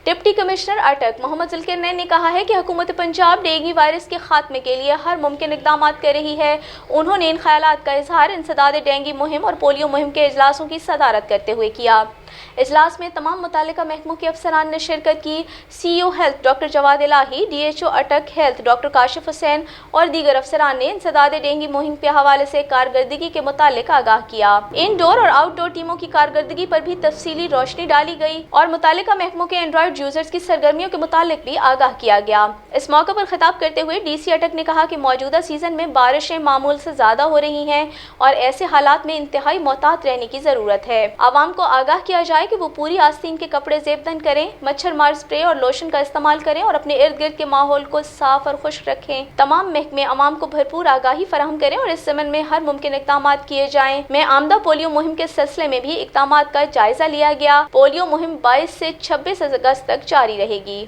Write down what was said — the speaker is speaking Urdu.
ڈپٹی کمشنر اٹک محمد ذوالقرنین نے کہا ہے کہ حکومت پنجاب ڈینگی وائرس کے خاتمے کے لیے ہر ممکن اقدامات کر رہی ہے۔ انہوں نے ان خیالات کا اظہار انسداد ڈینگی مہم اور پولیو مہم کے اجلاسوں کی صدارت کرتے ہوئے کیا۔ اجلاس میں تمام متعلقہ محکموں کے افسران نے شرکت کی۔ سی او ہیلتھ ڈاکٹر جواد الہی، ڈی ایچ او اٹک ہیلتھ ڈاکٹر کاشف حسین اور دیگر افسران نے انسداد ڈینگی مہم کے حوالے سے کارکردگی کے متعلق آگاہ کیا۔ انڈور اور آؤٹ ڈور ٹیموں کی کارکردگی پر بھی تفصیلی روشنی ڈالی گئی اور متعلقہ محکموں کے اینڈرائیڈ یوزرز کی سرگرمیوں کے متعلق بھی آگاہ کیا گیا۔ اس موقع پر خطاب کرتے ہوئے ڈی سی اٹک نے کہا کہ موجودہ سیزن میں بارشیں معمول سے زیادہ ہو رہی ہیں اور ایسے حالات میں انتہائی محتاط رہنے کی ضرورت ہے۔ عوام کو آگاہ کیا جائے کہ وہ پوری آستین کے کپڑے زیب بند کریں، مچھر مار اسپرے اور لوشن کا استعمال کریں اور اپنے ارد گرد کے ماحول کو صاف اور خشک رکھیں۔ تمام محکمے عوام کو بھرپور آگاہی فراہم کریں اور اس ضمن میں ہر ممکن اقدامات کیے جائیں۔ میں آمدہ پولیو مہم کے سلسلے میں بھی اقدامات کا جائزہ لیا گیا۔ پولیو مہم 22 سے 26 اگست تک جاری رہے گی۔